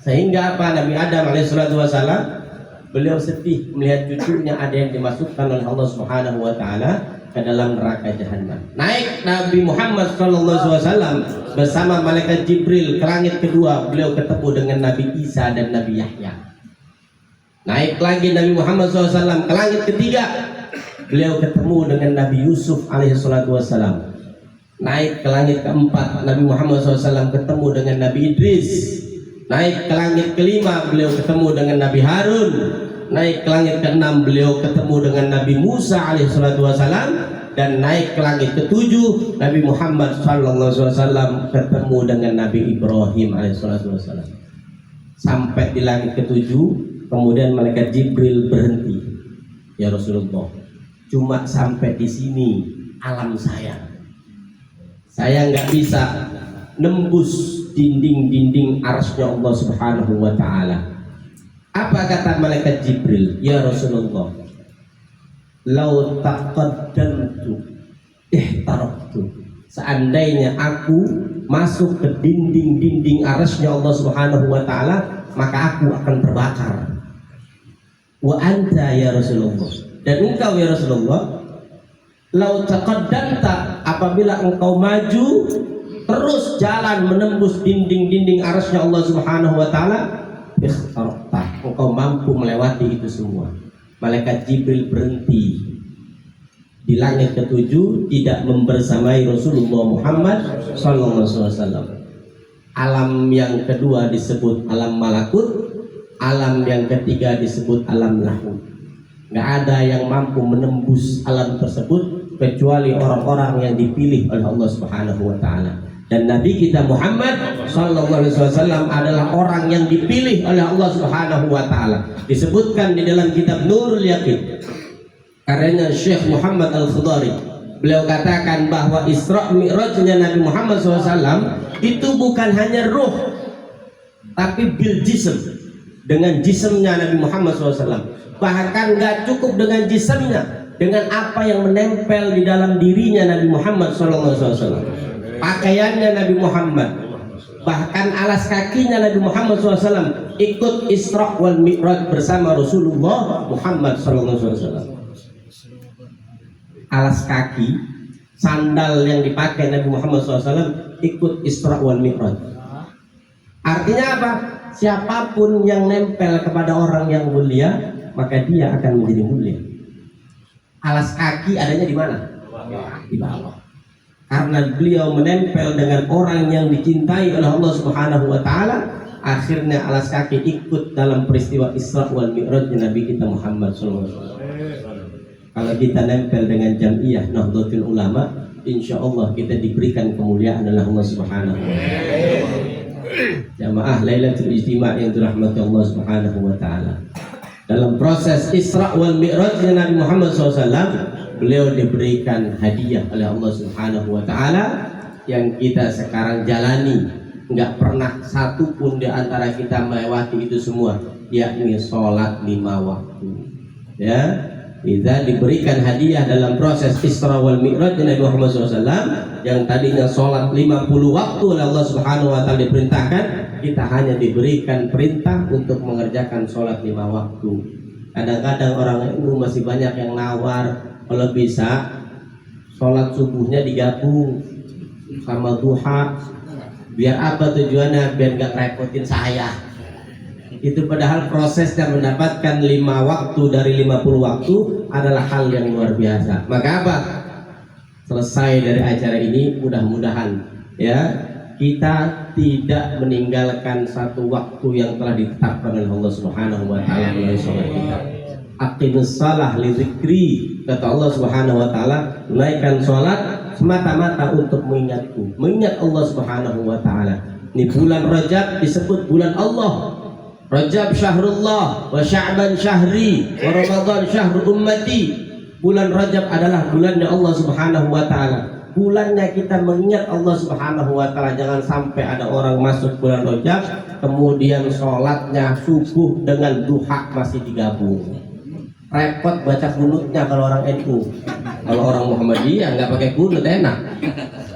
sehingga apa? Nabi Adam alaihissalatu wassalam beliau sedih melihat cucunya ada yang dimasukkan oleh Allah Subhanahu wa taala ke dalam neraka jahanam. Naik Nabi Muhammad SAW bersama malaikat Jibril ke langit kedua, beliau ketemu dengan Nabi Isa dan Nabi Yahya. Naik lagi Nabi Muhammad SAW ke langit ketiga, beliau ketemu dengan Nabi Yusuf alaihissalatu. Naik ke langit keempat, Nabi Muhammad SAW ketemu dengan Nabi Idris. Naik ke langit kelima, beliau ketemu dengan Nabi Harun. Naik ke langit keenam, beliau ketemu dengan Nabi Musa alaihissalatu wassalam. Dan naik ke langit ketujuh, Nabi Muhammad sallallahu alaihi wasallam ketemu dengan Nabi Ibrahim alaihissalatu wassalam. Sampai di langit ketujuh, kemudian malaikat Jibril berhenti. Ya Rasulullah, cuma sampai di sini alam saya. Saya nggak bisa nembus dinding-dinding arsy Allah Subhanahu wa taala. Apa kata malaikat Jibril? Ya Rasulullah, lau taqaddamtu ihtaraqtu. Seandainya aku masuk ke dinding-dinding arsy Allah Subhanahu wa taala, maka aku akan terbakar. Wa anta ya Rasulullah, dan engkau ya Rasulullah, lau taqaddamta, apabila engkau maju terus jalan menembus dinding-dinding arsy Allah Subhanahu wa taala, engkau mampu melewati itu semua. Malaikat Jibril berhenti di langit ketujuh, tidak membersamai Rasulullah Muhammad SAW. Alam yang kedua disebut alam malakut, alam yang ketiga disebut alam lahut. Nggak ada yang mampu menembus alam tersebut kecuali orang-orang yang dipilih oleh Allah Subhanahu wa taala. Dan Nabi kita Muhammad SAW adalah orang yang dipilih oleh Allah Subhanahu wa taala. Disebutkan di dalam kitab Nurul Yaqin karyanya Syekh Muhammad Al-Khudari. Beliau katakan bahwa Isra Mi'rajnya Nabi Muhammad SAW itu bukan hanya ruh, tapi bil jism, dengan jismnya Nabi Muhammad SAW. Bahkan gak cukup dengan jismnya, dengan apa yang menempel di dalam dirinya Nabi Muhammad SAW. Pakaiannya Nabi Muhammad, bahkan alas kakinya Nabi Muhammad SAW ikut Isra wal Mi'raj bersama Rasulullah Muhammad SAW. Alas kaki, sandal yang dipakai Nabi Muhammad SAW ikut Isra wal Mi'raj. Artinya apa? Siapapun yang nempel kepada orang yang mulia, maka dia akan menjadi mulia. Alas kaki adanya di mana? Di bawah. Karena beliau menempel dengan orang yang dicintai oleh Allah Subhanahu wa taala, akhirnya alas kaki ikut dalam peristiwa Isra wal Mi'raj Nabi kita Muhammad SAW. Kalau kita nempel dengan Jam'iyah Nahdlatul Ulama, insya Allah kita diberikan kemuliaan oleh Allah Subhanahu wa taala. Jamaah Lailatul Ijtima' yang dirahmati Allah Subhanahu wa taala. Dalam proses Isra wal Mi'raj Nabi Muhammad SAW, beliau diberikan hadiah oleh Allah Subhanahu wa taala yang kita sekarang jalani. Enggak pernah satu pun di antara kita melewati itu semua, yakni sholat 5 waktu. Ya, kita diberikan hadiah dalam proses Isra wal Mi'raj Nabi Muhammad SAW yang tadinya sholat 50 waktu oleh Allah Subhanahu wa taala diperintahkan, kita hanya diberikan perintah untuk mengerjakan sholat 5 waktu. Kadang-kadang orang itu masih banyak yang nawar, kalau bisa sholat subuhnya digabung sama duha. Biar apa tujuannya? Biar gak repotin saya. Itu padahal prosesnya mendapatkan 5 waktu dari 50 waktu adalah hal yang luar biasa. Maka apa? Selesai dari acara ini, mudah-mudahan ya kita tidak meninggalkan satu waktu yang telah ditetapkan oleh Allah Subhanahu wa taala melalui salat kita. Aqimus shalah li dzikri, kata Allah Subhanahu wa taala, tunaikan salat semata-mata untuk mengingatku, mengingat Allah Subhanahu wa taala. Ini bulan Rajab disebut bulan Allah. Rajab syahrullah wa Sya'ban syahri wa Ramadan syahrul ummati. Bulan Rajab adalah bulannya Allah Subhanahu wa taala. Bulannya kita mengingat Allah Subhanahu wa taala. Jangan sampai ada orang masuk bulan Rajab kemudian sholatnya subuh dengan duha masih digabung. Repot baca kunutnya kalau orang NU. Kalau orang Muhammadiyah nggak pakai kunut enak.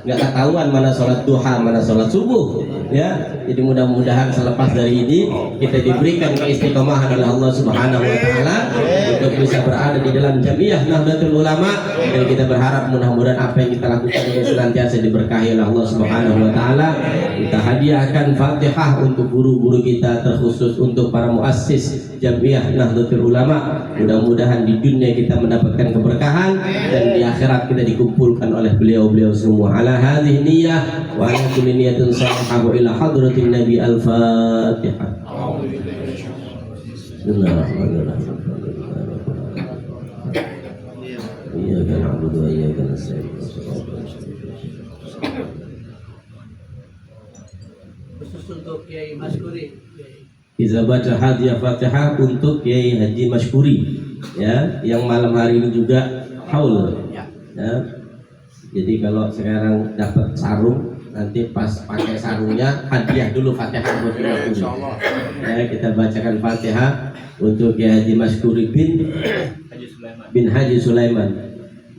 Nggak ketahuan mana sholat duha, mana sholat subuh. Ya, jadi mudah-mudahan selepas dari ini kita diberikan keistiqomahan oleh Allah Subhanahu wa taala untuk bisa berada di dalam Jamiah Nahdlatul Ulama, dan kita berharap mudah-mudahan apa yang kita lakukan ini senantiasa diberkahi oleh Allah Subhanahu wa taala. Kita hadiahkan Fatihah untuk guru-guru kita, terkhusus untuk para muassis Jamiah Nahdlatul Ulama. Mudah-mudahan di dunia kita mendapatkan keberkahan dan di akhirat kita dikumpulkan oleh beliau-beliau semua. Ala hadhihi niyyah wa ala kulli niyatin salihah ila hadratin Nabi. Al-Fatihah. Bismillahirrahmanirrahim. Iyyaka na'budu wa iyyaka nasta'in. Khusus untuk Kiai Maskuri. Kita baca hadiah Fatihah untuk Kiai Haji Maskuri, ya, yang malam hari ini juga haul. Ya. Jadi kalau sekarang dapat sarung, nanti pas pakai sarungnya hadiah dulu Fatihah buat ya, kita bacakan Fatihah untuk Kiai Haji Maskuri bin Haji Sulaiman.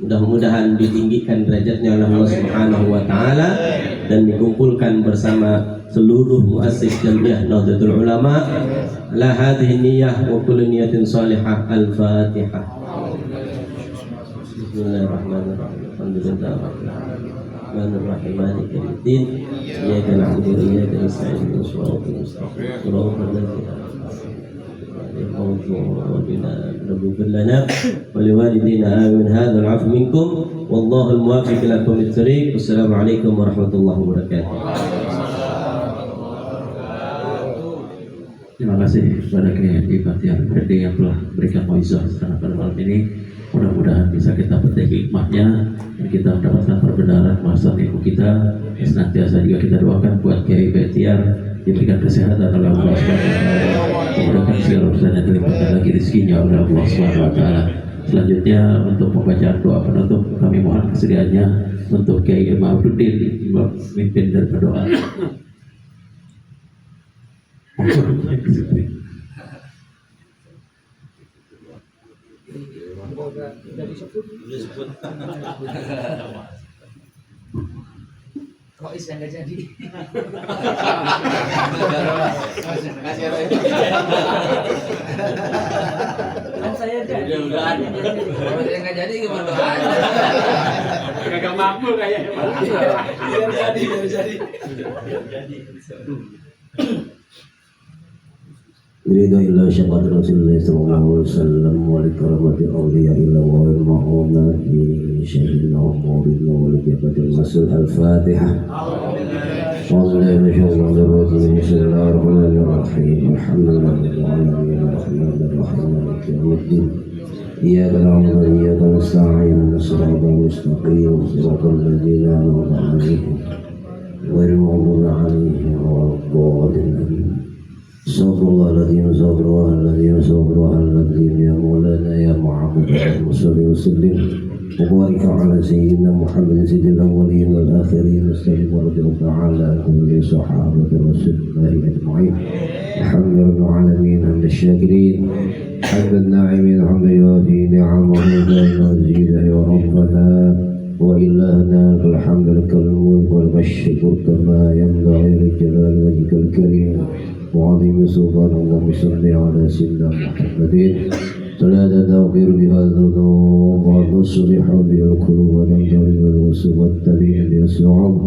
Mudah-mudahan ditinggikan derajatnya oleh Allah Subhanahu wa taala dan dikumpulkan bersama seluruh muassis Jamiah Nahdlatul Ulama. La hadhihi niyyah wa kullu niyatin salihah. Al-Fatihah. Bismillahirrahmanirrahim. Alhamdulillahirrahmanirrahim. Maliki yaumiddin. Iyyaka na'budu wa iyyaka nasta'in. Ihdinas siratal mustaqim. Shiratal ladzina ربنا لنا ولوالدينا آمين. هذا العفو منكم والله الموافق لكم الطريق. والسلام عليكم ورحمة الله وبركاته. Terima kasih kepada Kiai Batiar Freddy yang telah berikan mauizah pada malam ini. Mudah-mudahan bisa kita petik hikmahnya dan kita mendapatkan perbenaran bahasan ilmu kita. Senantiasa juga kita doakan buat Kiai Batiar diberikan kesehatan oleh Allah Subhanahu wa taala. Mudahkan segala urusannya dilimpahkan lagi rezekinya oleh Allah Subhanahu wa taala. Selanjutnya untuk pembacaan doa penutup kami mohon kesediaannya untuk Kiai Ma'ruddin memimpin dan berdoa. Kok bisa nggak jadi? Kan saya jadi. Udah kalau saya nggak jadi gimana doanya? Kagak mampu kayaknya. Biar jadi. يريد إلا شفاعة رسول الله صلى الله عليه وسلم ولكرامة أولياء الله والمعونة بشهدنا وموردنا ولكافة المسؤول. الفاتحة. أعوذ بالله من الشيطان الرجيم. بسم الله الرحمن الرحيم. الحمد لله رب العالمين الرحمن الرحيم مالك يوم الدين. إياك نعبد وإياك نستعين صراط المستقيم صراط الذين أنعمت عليهم غير المغضوب عليهم ولا الضالين. صبر الله الذين صبروا الذين صبروا الذين يا مولانا يا معبود صل وسلم وبارك على سيدنا محمد سيد الاولين والاخرين وسلم ورضي الله تعالى عن كل صحابه رسول الله اجمعين. الحمد لله العالمين حمد الشاكرين حمد الناعمين حمد يوافي نعمه دائما وزيدا يا ربنا وإلهنا فالحمد لك الملك والشكر كما ينبغي لجلال وجهك الكريم وعظيم سلطان. اللهم صل على سيدنا محمد صلاة تغفر بها الذنوب وتصلح بها القلوب وتنجلب الوسوس والتبين بها الصعوبة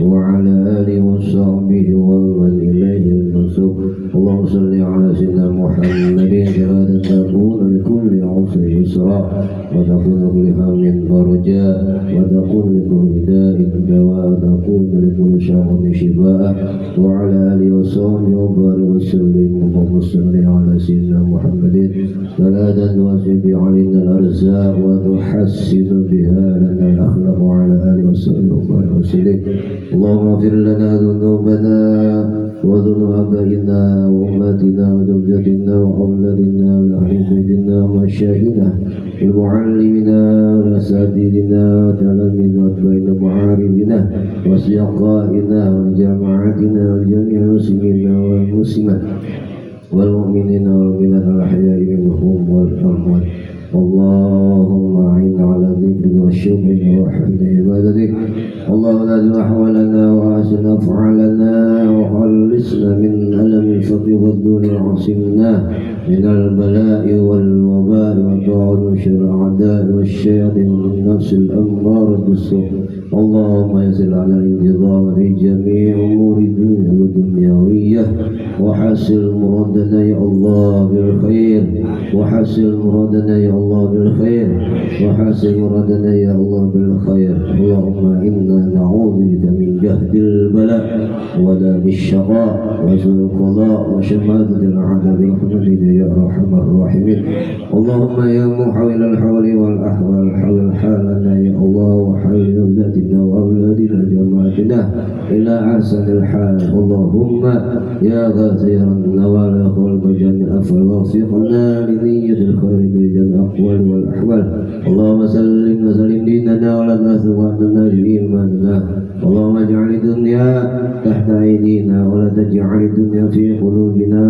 وعلى آله وصحبه ومن إليه المنسوب. اللهم صل على سيدنا محمد صلاة تكون لكل عسر يسرا وتكون لكل هم فرجا وتكون لكل داء دواء وتكون لكل شر شفاء وعلى آله وصحبه وبارك وسلم. اللهم صل على سيدنا محمد صلاة توسع علينا الأرزاق وتحسن بها لنا الأخلاق وعلى آله وصحبه وبارك وسلم. اللهم اغفر لنا ذنوبنا وذنوب آبائنا وأمهاتنا وزوجاتنا وأولادنا وأهل بيتنا ومشايخنا ومعلمنا وأساتذتنا وتلاميذنا وأتباعنا ومعارفنا وأصدقائنا وجماعتنا وجميع المسلمين والمسلمات والمؤمنين والمؤمنات الأحياء منهم والأموات. اللهم أعنا على ذكرك والشكر وحسن عبادتك. اللهم نزل أحوالنا وأحسن أفعالنا وخلصنا من ألم الفقر والدون وعصمنا من البلاء والوباء وطاعون وشر الأعداء والشياطين من النفس الأمارة بالسوء. اللهم يسر لنا الانتظام في جميع أمور الدنيا والدنيوية وحسن مرادنا يا الله بالخير وحسن مرادنا يا الله بالخير وحسن مرادنا يا الله بالخير. اللهم إنا نعوذ بك من جهد البلاء وداء الشقاء وسوء القضاء وشماتة العذاب برحمتك يا أرحم الراحمين. اللهم يا محول الحول والأحوال حول حالنا يا الله وحول ذاتنا وأولادنا جماعتنا إلى أحسن الحال. اللهم يا غافر النوال خلق جميع فوفقنا لنية الخير بجميع الأقوال والأحوال. اللهم سلم وسلم ديننا ولا تسوأنا بإيماننا. اللهم اجعل الدنيا تحت أيدينا ولا تجعل الدنيا في قلوبنا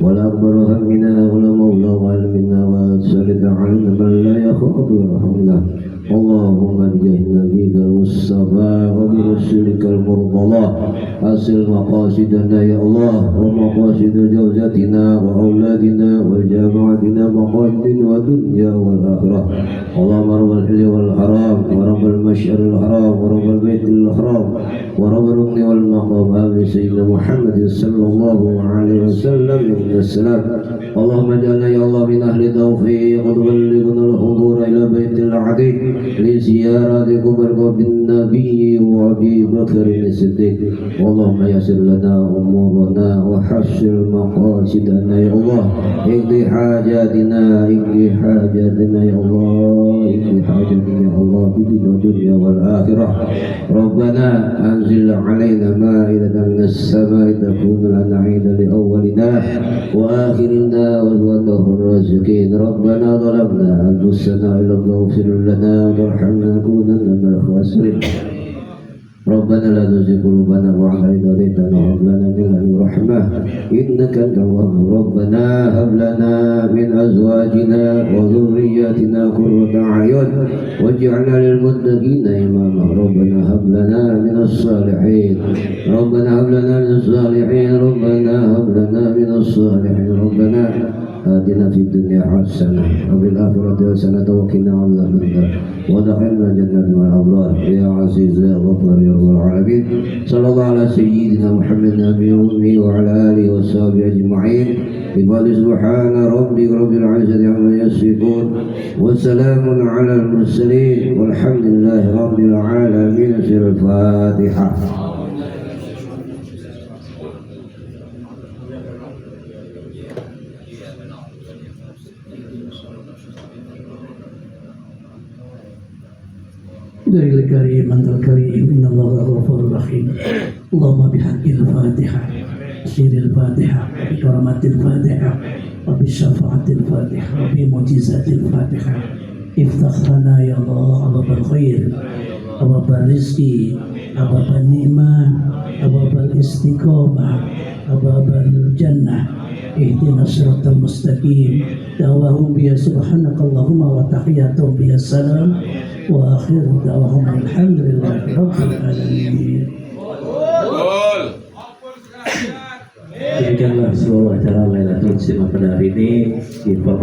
ولا أكبر همنا ولا مبلغ علمنا وسلط علينا من لا يخاف يرحمنا. اللهم بجاه نبيك المصطفى وبرسولك المرضى أصل مقاصدنا يا الله ومقاصد زوجاتنا وأولادنا وجماعتنا مقاصد ودنيا والآخرة. اللهم رب الحل والحرام ورب المشعر الحرام ورب البيت الحرام ورب الركن والمقام آمين سيدنا محمد صلى الله عليه وسلم من السلام. اللهم اجعلنا يا الله من أهل التوفيق وتبلغنا الحضور إلى بيت العتيق لزيارة قبر النبي وأبي بكر الصديق. اللهم يسر لنا أمورنا وحسن مقاصدنا يا الله. اقضي حاجاتنا اقضي حاجاتنا يا الله اقضي حاجاتنا يا الله في الدنيا والآخرة. ربنا أنزل علينا مائدة من السماء تكون لنا عيدا لأولنا وآخرنا وزوجه الرازقين. ربنا ظلمنا أنفسنا إن لم تغفر لنا وترحمنا لنكونن من الخاسرين. ربنا لا تزغ قلوبنا بعد إذ هديتنا وهب لنا من لدنك رحمة إنك أنت الوهاب. ربنا هب لنا من أزواجنا وذرياتنا قرة أعين واجعلنا للمتقين إماما. ربنا هب لنا من الصالحين ربنا هب لنا من الصالحين ربنا هب لنا من الصالحين. ربنا آتنا في الدنيا حسنة وفي الآخرة حسنة وقنا عذاب النار ودخلنا جنة مع الأبرار يا عزيز يا غفار يا رب العالمين. صلى الله على سيدنا محمد النبي الأمي وعلى آله وصحبه أجمعين. بفضل سبحان ربك رب العزة عما يصفون وسلام على المرسلين والحمد لله رب العالمين. سر الفاتحة. dari al-karim antal karim innallaha ghafurur rahim. Allahumma bihaqqil fatihah siril fatihah bi karamatil fatihah wa bi syafaatil fatihah wa bi mujizatil fatihah iftah lana ya Allah ababal khair ababal rizki ababal nikmah ababal istiqomah ababal jannah ihdinas siratal mustaqim da'wahum biya subhanakallahumma wa tahiyyatuhum biya salam wa akhiru da'wahum alhamdulillahi rabbil alamin. Demikianlah seluruh acara Lailatul Qadar pada hari ini.